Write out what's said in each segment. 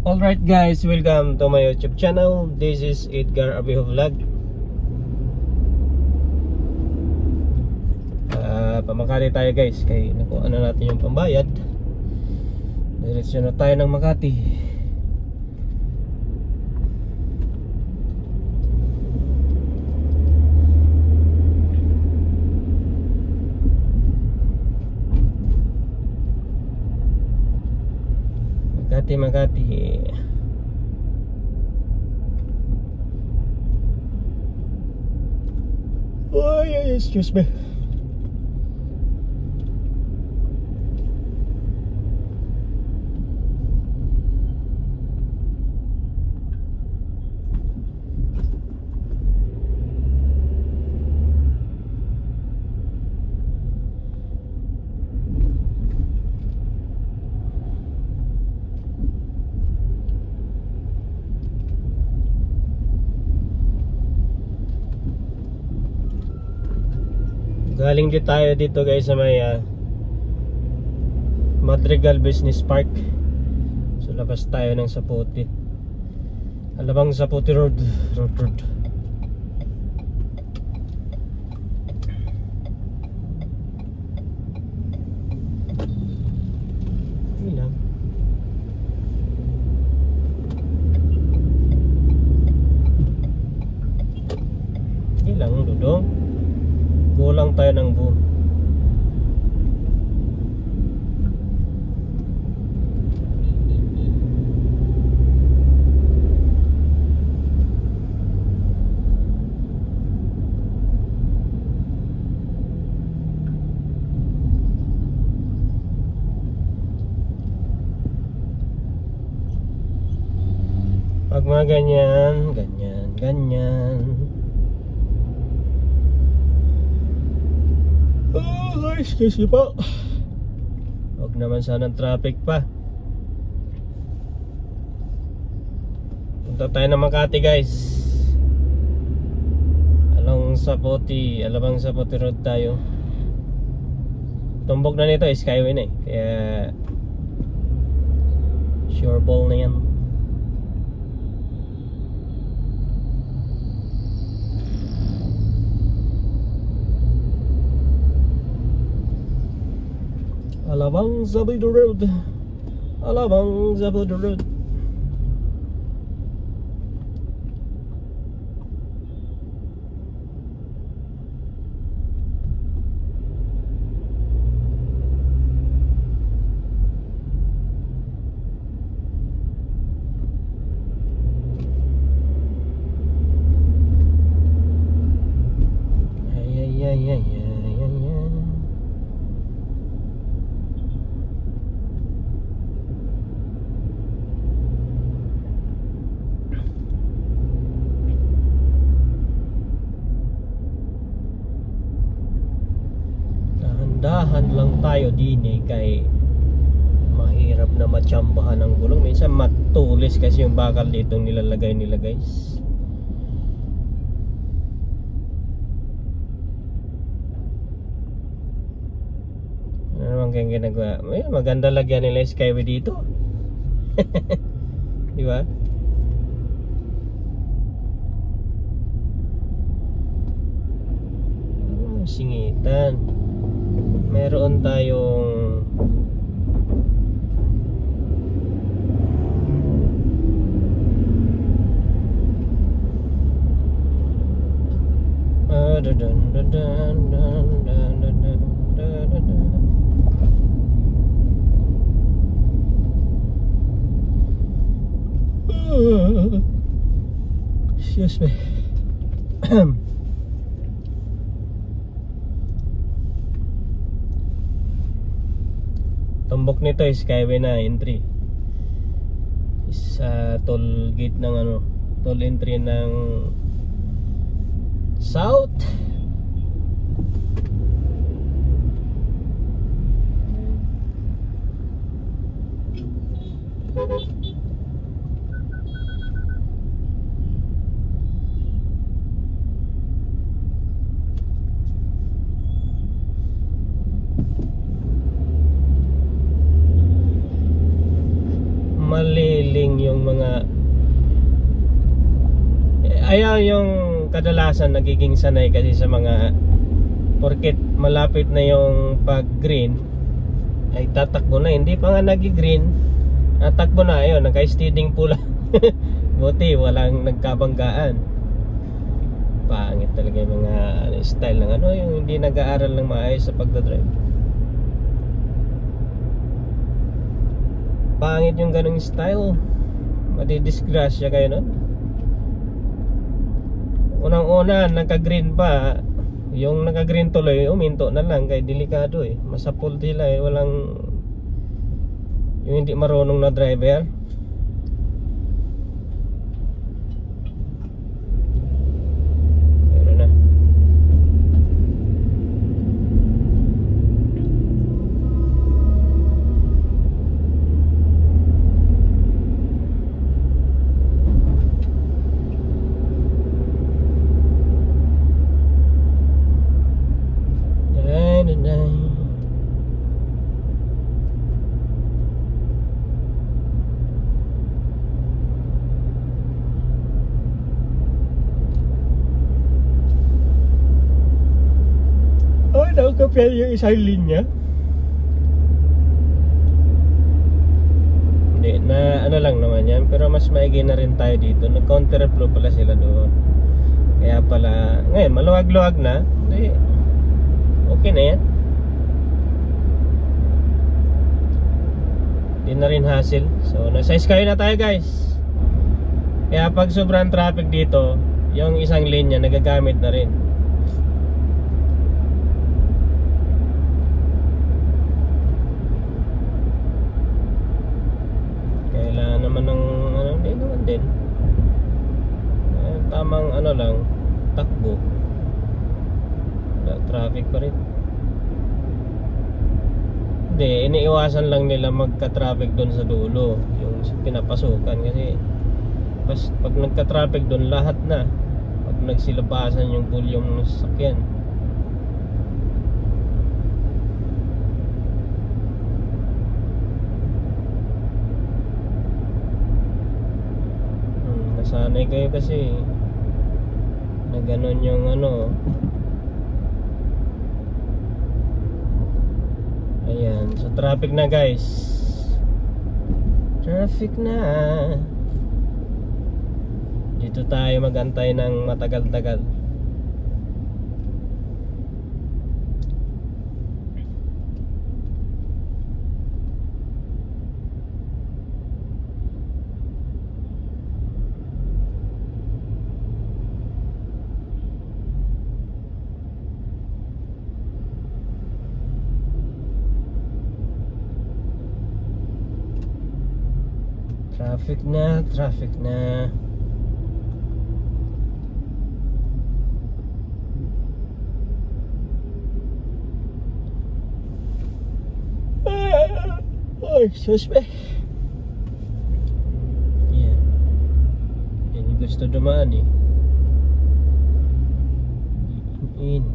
Alright guys, welcome to my YouTube channel. This is Edgar Abiho Vlog. Pamakati tayo guys, kaya nakuha na natin yung pambayad. Diretso na tayo ng Makati. Makati. Excuse me. Galing din tayo dito guys sa may Madrigal Business Park. So labas tayo ng Saputi. Alabang Saputi Road. Ilang dudong. Kulang tayo ng boom. Pag mga ganyan. Excuse me po. Huwag naman sana traffic pa. Punta tayo ng Makati guys. Alabang Saputi Road tayo. Tumbok na nito, Skyway na eh. Kaya sure ball na yan. Alabang Saputi Road. Alabang Saputi Road. Dahan lang tayo din eh, kay mahirap na matsambahan ng gulong. Minsan matulis kasi yung bakal dito nilalagay nila guys. Ano naman kayong ginagawa? Maganda lagyan nila Skyway dito. Di ba? Singitan. Meron tayong excuse me. Tumbok nito is Skyway na entry. Sa toll gate ng toll entry ng South. styling yung mga ayaw yung kadalasan nagiging sanay kasi sa mga porket malapit na yung pag green ay tatakbo na, hindi pa nga nag-green natakbo na, ayun, naka-steering pula. Buti walang nagkabanggaan. Pangit talaga yung mga style ng ano, yung hindi nag-aaral ng maayos sa pagdadrive. Pangit yung ganung style, madidisgrasya kayo nun. Unang-una naka-green pa, yung naka-green tuloy uminto na lang kay delikado eh, masapul sila eh, walang yung hindi marunong na driver. Meron na. Nakapya yung isang linya. Hindi, na ano lang naman yan. Pero mas maigi na rin tayo dito. Nag-counterflow pala sila doon. Kaya pala, ngayon maluwag-luwag na. Hindi, okay na yan. Hindi na rin hassle. So, nasa Sky na tayo guys. Kaya pag sobrang traffic dito, yung isang linya nagagamit na rin. Din tamang ano lang takbo, traffic pa rin. Hindi, iniiwasan lang nila magka-traffic doon sa dulo, yung pinapasukan, kasi pag nagka-traffic doon lahat na, pag nagsilabasan yung volume ng sasakyan. Sanay kayo kasi na ganon yung ano. Ayan, so traffic na guys. Traffic na. Dito tayo magantay ng matagal-tagal. Traffic na, traffic na. Ay, suspe. Yan. Yan yung gusto dumaan eh. Ini.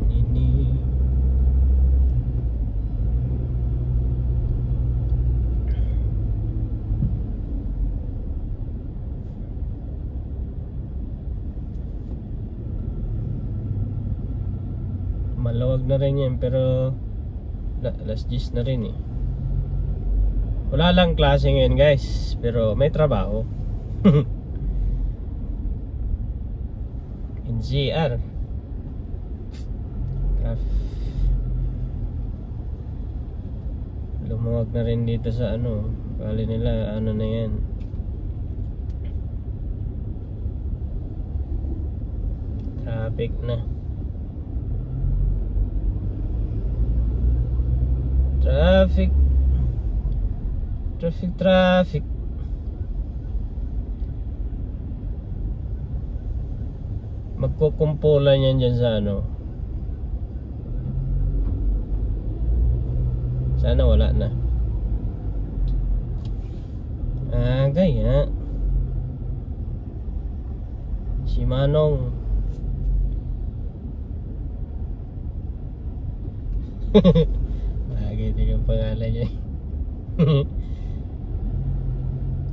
Malawag na rin yan, pero alas 10 na rin eh. Wala lang klase ngayon guys, pero may trabaho. NCR lumuwag na rin dito sa ano, kali nila ano na yan. Traffic na. Traffic. Magkukumpulan yan dyan sa ano. Sana wala na. Gaya si Manong. Bagay din yung pangalan niya.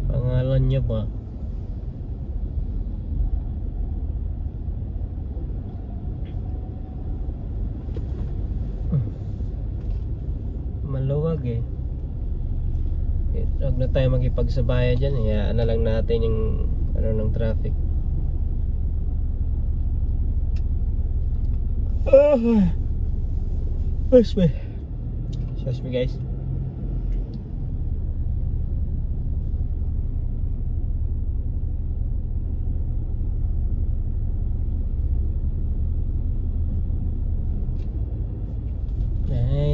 Pangalan linya pa. Maluwag eh. Huwag na tayo magipagsabayan dyan. Hayaan na lang natin yung ano ng traffic. Excuse me guys.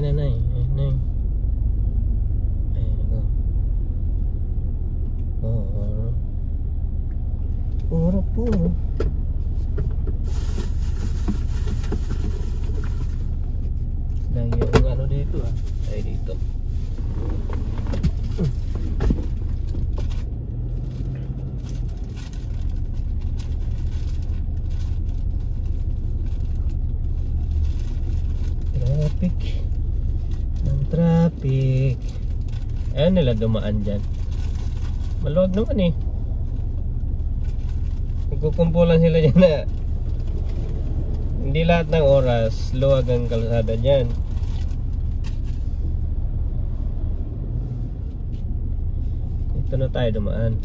Nanay. Puro. Lang yung ano dito ay dito. Traffic. Ayan nila dumaan dyan. Maluwag naman eh. Nagkukumpulan sila dyan na hindi lahat ng oras luwag ang kalsada dyan. Ito na tayo dumaan.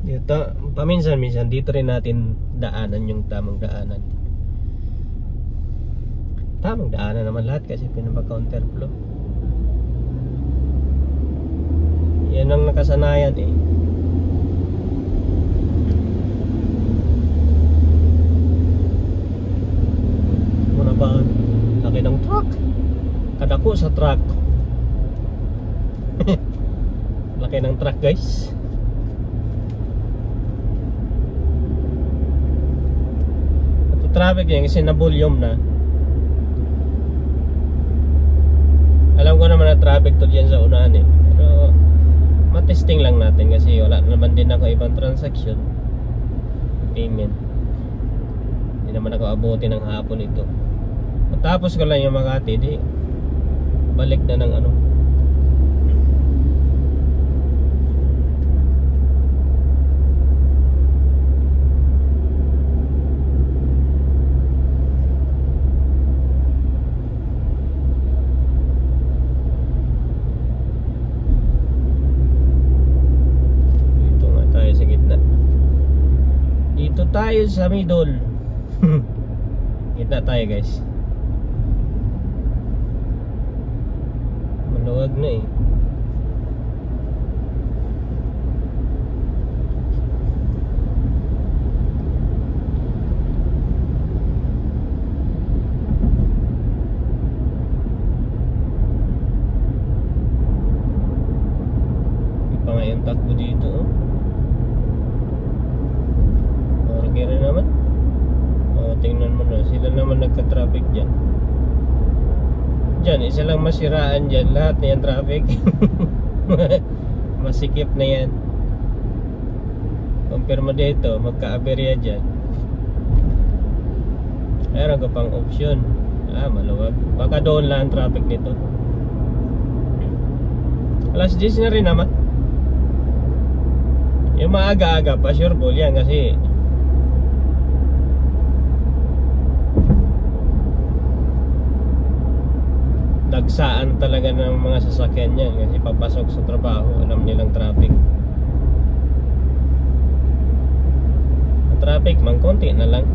Dito, paminsan-minsan dito rin natin daanan yung tamang daanan. Tamang daanan naman lahat kasi pinapa-counterflow. Yan ang nakasanayan eh. Muna ba? Laki ng truck. Kadako sa truck. Laki ng truck guys. Traffic yan kasi na-volume na. Alam ko naman na traffic to dyan sa unahan eh. Pero matesting lang natin kasi wala naman din ako ibang transaction payment. Hindi naman ako abuti ng hapon ito. Matapos ko lang yung Makati, di balik na ng ano. Tayo sa middle. Kita tayo guys. Maluwag na eh. Ipa nga yung takbo dito oh. Gano'n naman. Tingnan mo na, sila naman nagka-traffic dyan. Dyan, isa lang masiraan dyan. Lahat na yan traffic. Masikip na yan. Compare mo dito, magka-aberya dyan. Meron ka pang option. Maluwag. Baka doon lang ang traffic nito. Alas 10 na rin naman. Yung maaga-aga pa, sure ball yan kasi dagsaan talaga ng mga sasakyan niyan kasi papasok sa trabaho, alam nilang traffic. Traffic man konti na lang.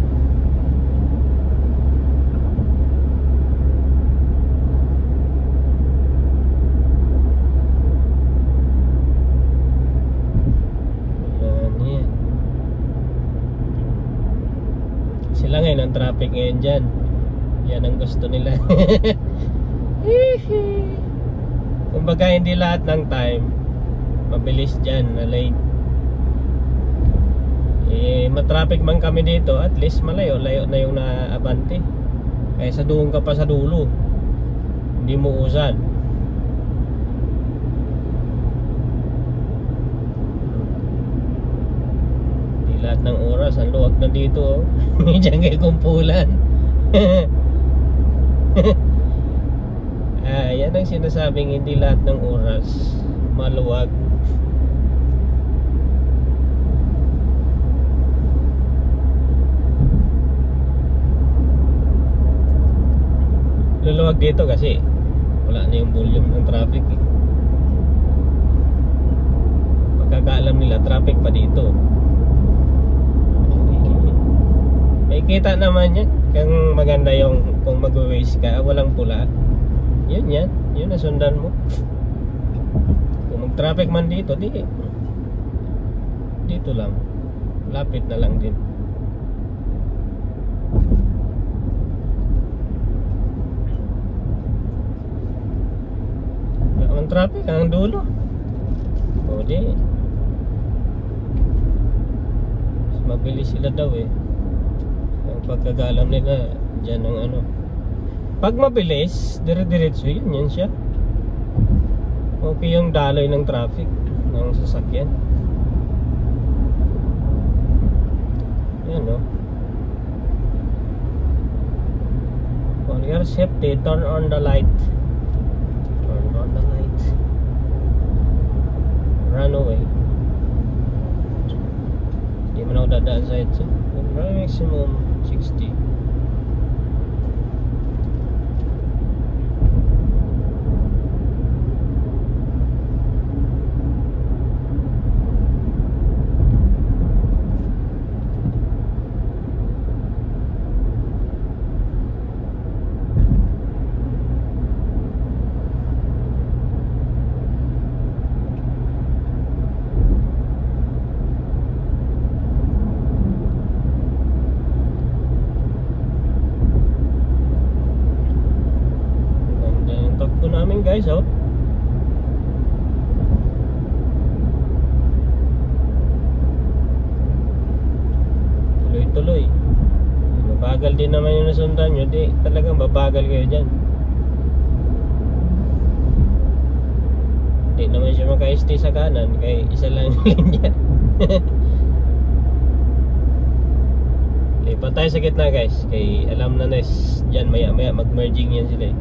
Yan. Sila ngayon ang traffic ngayon dyan. Yan ang gusto nila. Kumbaga hindi lahat ng time mabilis dyan na lane. Matraffic man kami dito, at least malayo-layo na yung naabante. Kaysa doon ka pa sa dulo, hindi mo usad. Di lahat ng oras ang luwag na dito, oh. Diyan kay kumpulan. Yan ang sinasabing hindi lahat ng oras maluwag. Luluwag dito kasi wala na yung volume ng traffic, eh. Pagkakaalam nila traffic pa dito. May kita naman yan kung maganda yung kung mag-waste ka, walang pula. Yun yan, yun na sundan mo. Kung mag-traffic man dito, dito lang, lapit na lang din. Ang traffic ang dulo. O di mas mabilis sila daw, eh. Ang pagkagalam nila dyan ang ano. Pag mabilis, dire-diretso yan siya. Okay yung daloy ng traffic ng sasakyan. Yan, no. For your safety, turn on the light. Turn on the light. Run away. Hindi mo na ako dadaan sa EDSA. Maximum 60. Guys, oh. Tuloy-tuloy. Mabagal din naman yung nasundan nyo. Di talagang babagal kayo dyan. Di naman siya maka-stay sa kanan, kaya isa lang yung linya. Lipat tayo sa gitna, guys. Kaya alam na dyan maya-maya mag-merging yan sila, eh.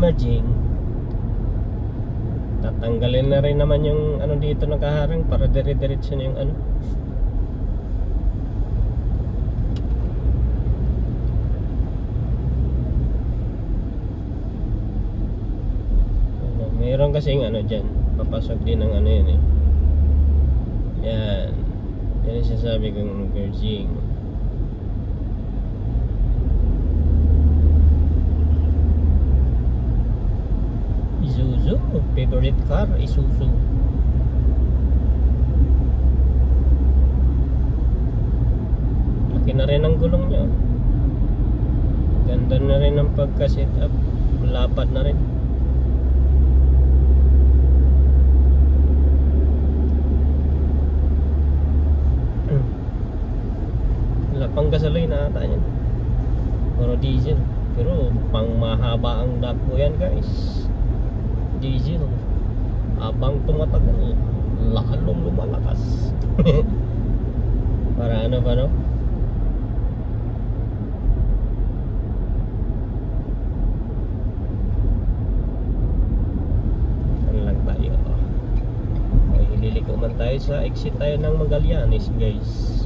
Merging. Tatanggalin na rin naman yung ano dito nakaharang para dire-diretso na yung ano. Meron kasing ano dyan, papasok din ng ano yun, eh. Yan. Yan yung sasabi kong merging. Isuzu, favorite car, Isuzu. Laki na rin ang gulong niya. Ganda na rin ang pagka-set up. Malapad na rin. Wala pang gasoline na ata yan. Puro diesel. Pero pang mahaba ang dakbo yan, guys. Diesel. Habang tumatagal, lalong lumalakas. Para ano ba, no? Ano lang tayo. Okay, ililiko man tayo sa exit tayo ng Magallanes, guys.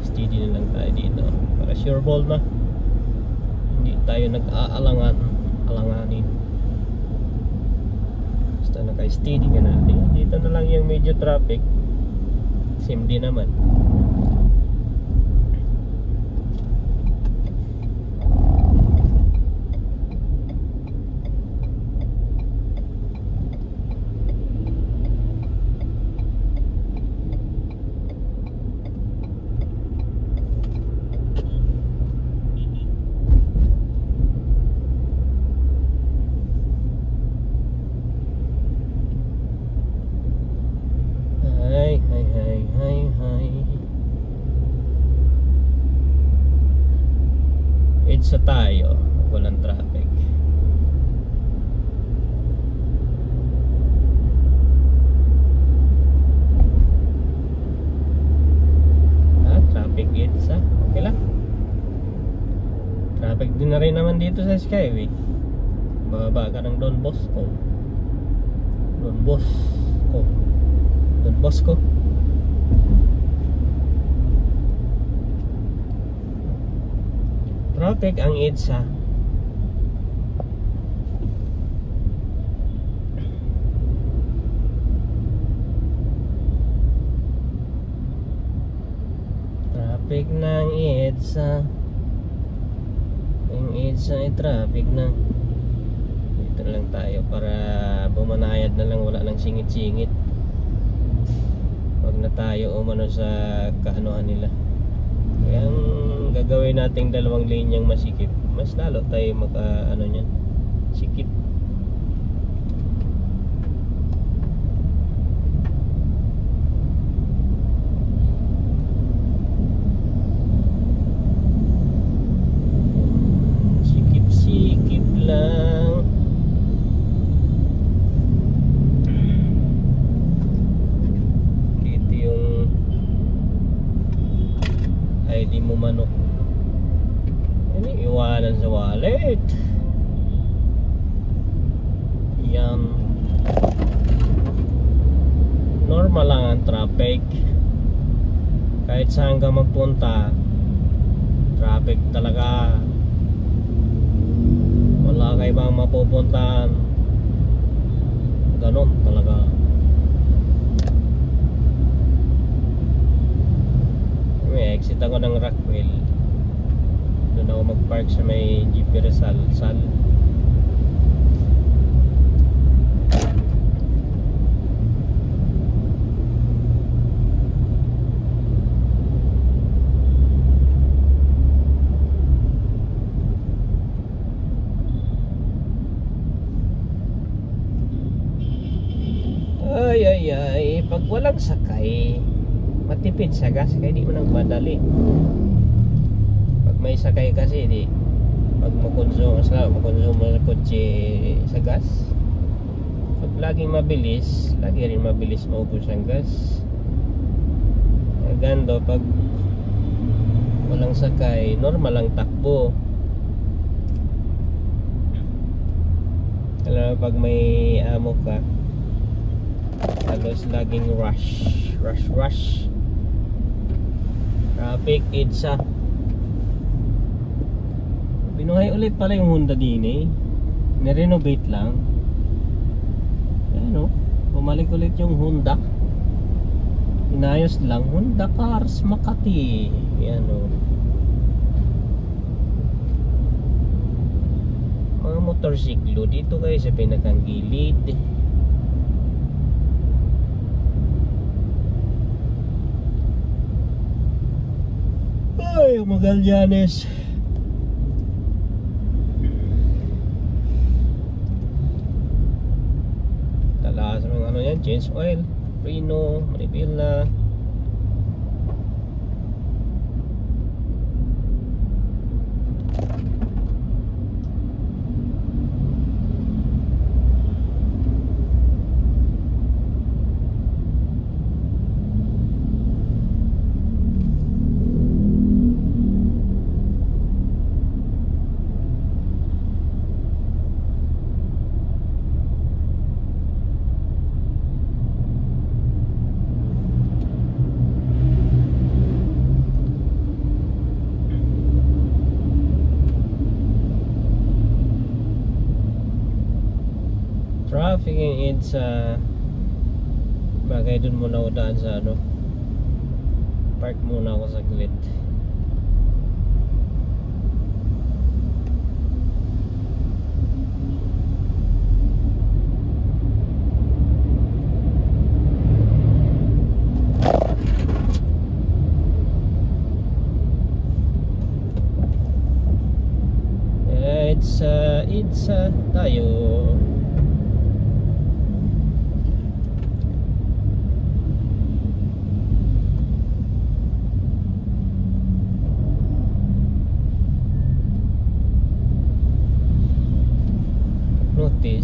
Steady na lang tayo dito. Para sure ball na. Hindi tayo nag-aalanganin. Naka-steady ka na. Dito na lang yung medyo traffic. Same din naman. EDSA tayo, walang traffic. Traffic EDSA, okay lang. Traffic din na rin naman dito sa Skyway. Bababa ka ng Don Bosco. Traffic ang EDSA. Traffic ng EDSA. Ang EDSA ay traffic na. Dito lang tayo para bumanayad na lang, wala nang singit-singit. Wag na tayo umano sa kaanohan nila. Kaya ang gagawin nating dalawang linyang masikip, mas lalo tayo ano niyan, sikip. Sikip lang. Dito yung ID mo manok. Ano iwanan sa wallet? Yan. Normal lang ang traffic. Kahit saan ka magpunta, traffic talaga. Wala kayo bang mapupuntahan. Ganon talaga. May exit ako ng Rockwell. Doon ako mag-park sa may GP Rizal. Ay, pag walang sakay, matipid sa gas, kaya di mo nang madali. Pag may sakay kasi, pag makonsumo sa kotse sa gas, pag laging mabilis, lagi rin mabilis maubos ang gas. Gando, pag walang sakay, normal ang takbo. Alam mo, pag may amo ka, halos laging rush. Traffic EDSA. Binuhay ulit pala yung Honda din eh. Nirenovate lang. Ayan o, bumalik ulit yung Honda. Inayos lang. Honda Cars Makati. Ayan o, mga motorsiklo dito kayo sa pinakang gilid. Ay, Magallanes. Tala sa mga ano yan, change oil, Reno, Manila. Traffic ang EDSA. Bagay dun muna ako daan sa ano, park muna ako saglit. EDSA tayo.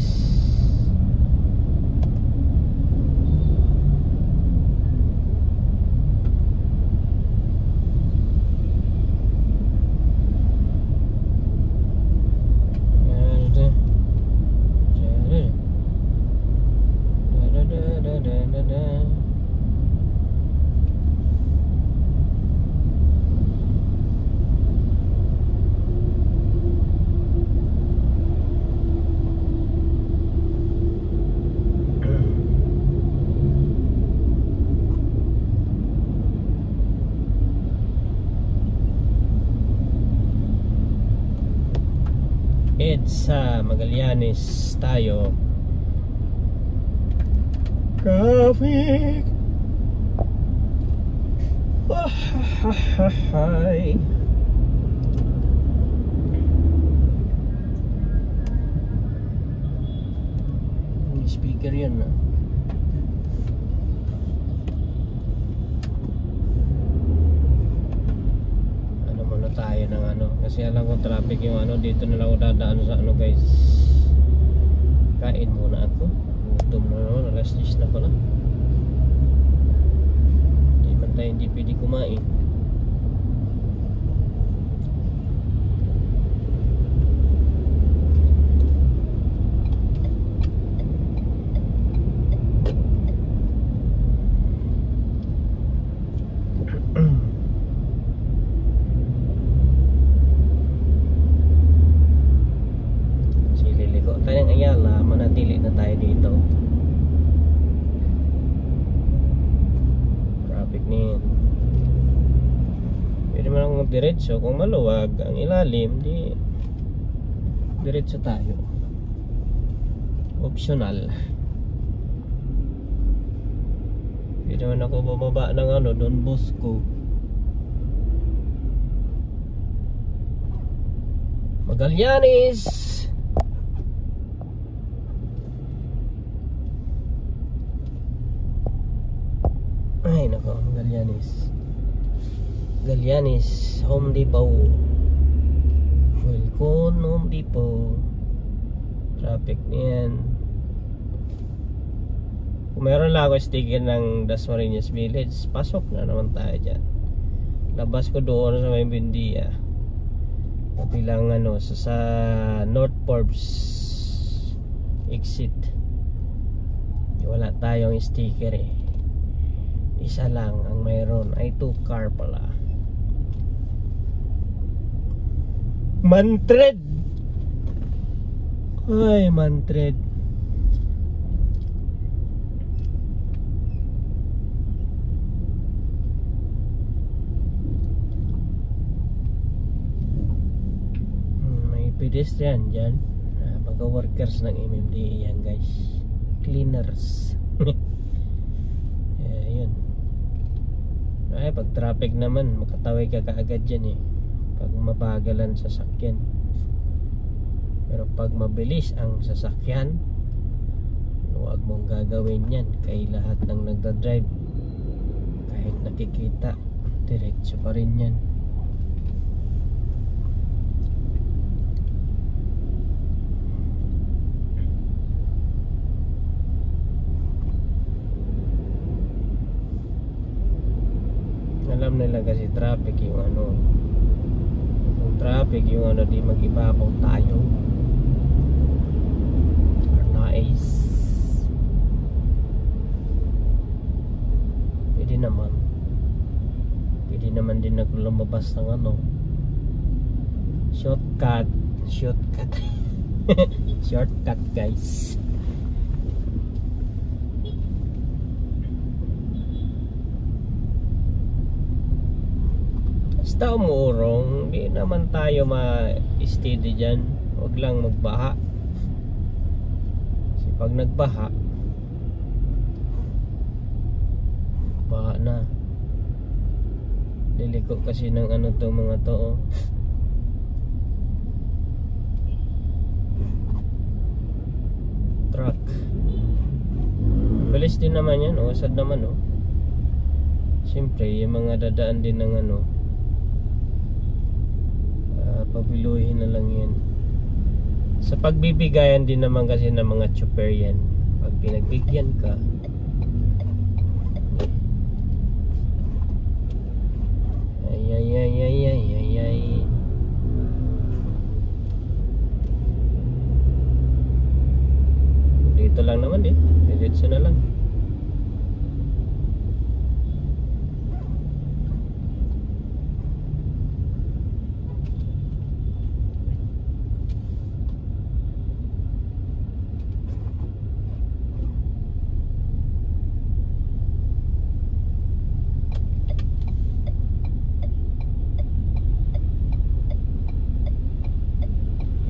guys. Sa Magallanes tayo. Traffic. Hi. May speaker yan na. Tayo ng ano kasi alam ko traffic yung ano dito na lang ako dadaan sa ano guys. Kain muna ako, gutom na naman, alas 10 na pala, hindi man tayo hindi pwede kumain. Manatili na tayo dito. Traffic niyan. Pwede man akong diretso kung maluwag ang ilalim, di diretso tayo. Optional. Pwede man ako bumaba ng ano Don Bosco. Magallanes. Ay nako, Gallanes Home Depot. Welcome Home Depot. Traffic niyan. Kung meron lang ako sticker ng Dasmariñas Village, pasok na naman tayo dyan. Labas ko doon sa may Buendia, kabilang ano sa North Forbes exit. Wala tayong sticker eh. Isa lang ang mayroon, ay 2 car pala. Mantred. Ay, Mantred. May pedestrian dyan. Mga workers ng MMDA yan guys. Cleaners. Ayun. Ay, pag traffic naman, makatawid ka kaagad dyan eh. Pag mabagalan sasakyan. Pero pag mabilis ang sasakyan, huwag mong gagawin yan. Kay lahat ng nagdadrive, kahit nakikita, diretso pa rin yan. Alam nila kasi traffic yung ano, kung traffic yung ano, di mag-ibabaw tayo. Nice. Pwede naman din ako lumabas ng ano, shortcut shortcut guys. Basta umuurong, hindi naman tayo ma-steady dyan. Huwag lang magbaha. Kasi pag nagbaha, baha na. Liliko kasi ng ano to mga to oh. Truck. Bilis din naman yan, oh. Sad naman oh. Siyempre, yung mga dadaan din ng ano, pabiluhin na lang yan. Sa pagbibigayan din naman kasi ng mga chopper yan. Pag pinagbigyan ka, ay. Dito lang naman din. Diretso na lang.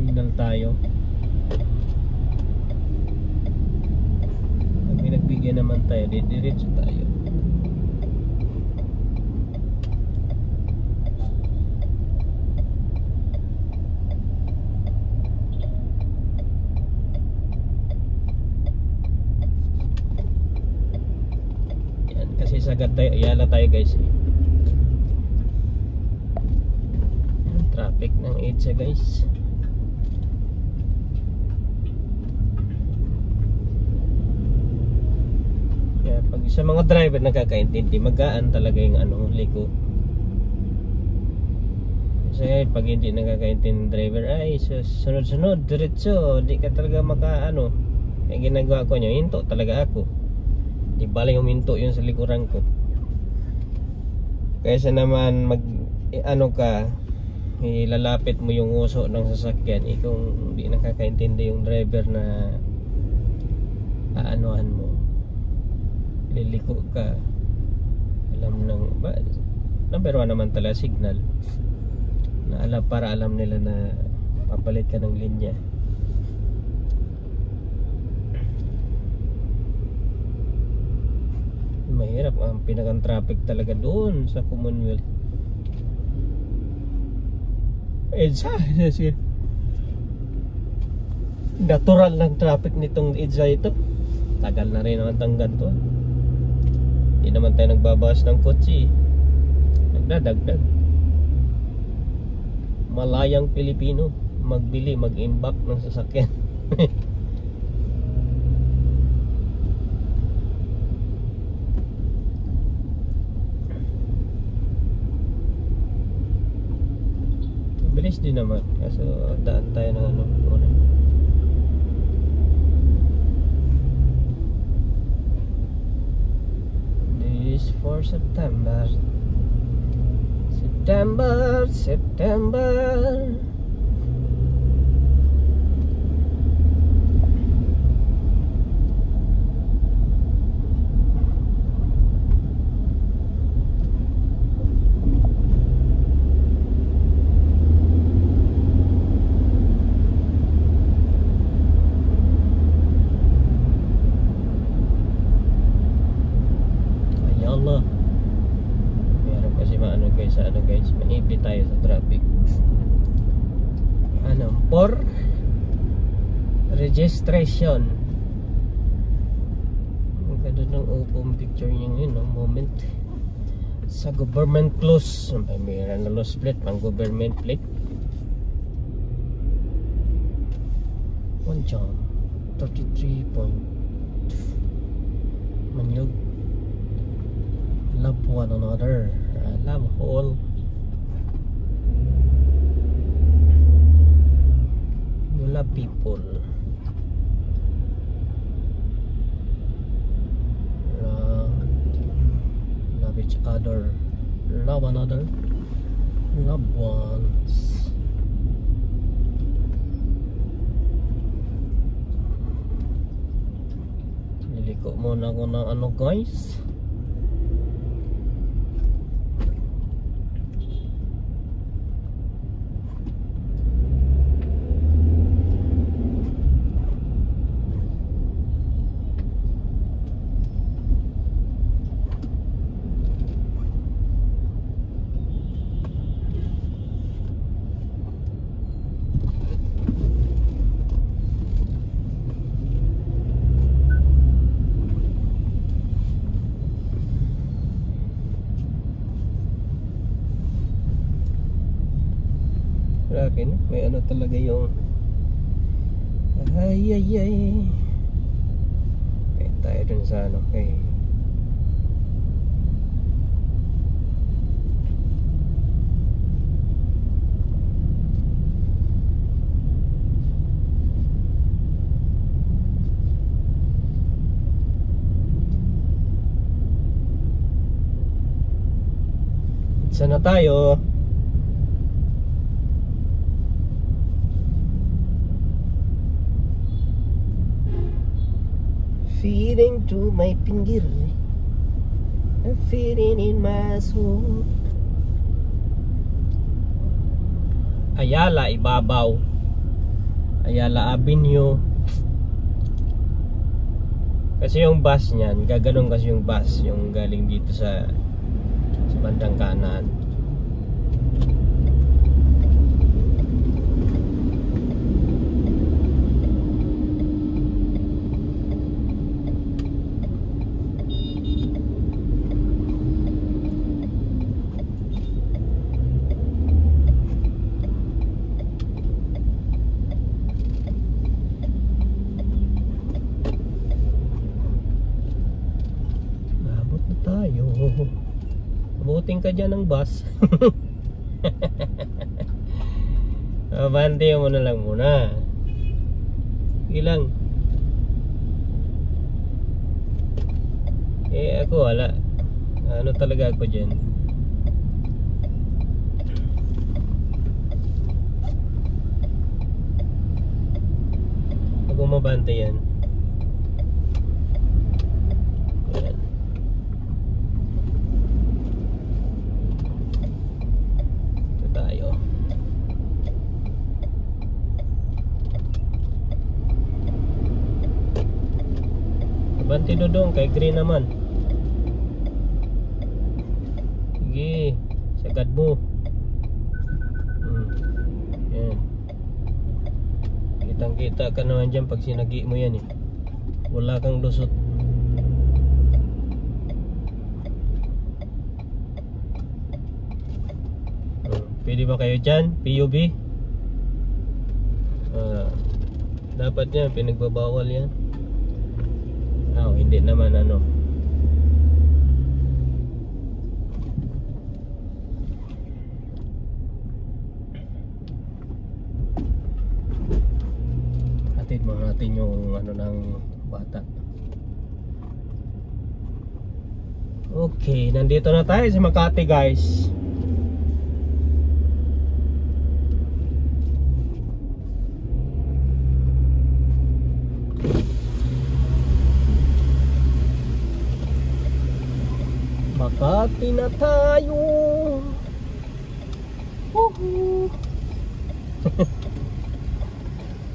Signal tayo. Pag pinagbigyan naman tayo, diretso tayo. Yan, kasi sagad tayo, yala tayo guys. Yan, traffic ng EDSA guys. Pag sa mga driver nakakaintindi, magaan talaga yung liko. Kasi pag hindi nakakaintindi driver, ay sunod-sunod, diretso, di ka talaga kaya ginagawa ko nyo, hinto talaga ako. Di bala yung hinto yun sa likuran ko. Kaysa naman ilalapit mo yung uso ng sasakyan, kung di nakakaintindi yung driver na aanohan mo, liliko ka, alam ng number 1 naman talaga signal na para alam nila na papalit ka ng linya. Mahirap ang pinakang traffic talaga doon sa Commonwealth. EDSA natural lang traffic nitong EDSA ito. Tagal na rin naman tanggan to. Hindi naman tayo nagbabawas ng kotse, nagdadagdag. Malayang Pilipino magbili, mag-imbak ng sasakyan. Bilis din naman, kaso daan tayo ng una. For September. Meron kasi guys, maipit tayo sa traffic. For registration. Ang ganda ng upong picture niya ngayon, moment. Sa government close, meron na lost plate, pang government plate. One jam, 33 point. Manyog. Love one another. Love all. You love people. Love each other. Love another. Love ones. Niliko muna ako ng guys. Grabe, no? May talaga yung Ay ay ay. Okay, tayo dun sa ano. Okay. Saan na tayo? Feeding to my pinggir, I'm feeding in my soul. Ayala Ibabaw, Ayala Avenue. Kasi yung bus niyan, gaganon kasi yung bus, yung galing dito sa bandang kanan. Abot na tayo. Abutin ka dyan ng bus. Abante mo na lang muna. Ilang. Ako wala. Ano talaga ako dyan. Pag umabante yan. Ayan. Banti dodong kay green naman. Sige, sagad mo. Yan. Kitang kita ka naman dyan pag sinagi mo yan eh. Wala kang lusot. Pwede ba kayo dyan? PUB? Dapat yan, pinagbabawal yan. Hindi naman ano. Hatid mo natin yung ano ng bata. Okay, nandito na tayo sa Makati, guys. Makati na tayo. Woohoo.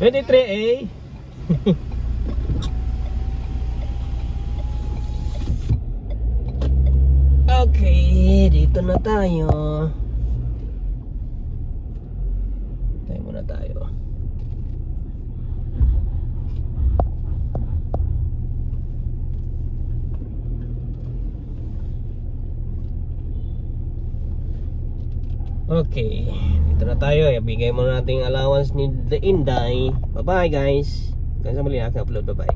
23A. Okay, dito na tayo. Tayo muna tayo. Okay, dito na tayo. Ibigay muna natin allowance ni The Inday. Bye bye guys. Hanggang sa muli, upload. Bye bye.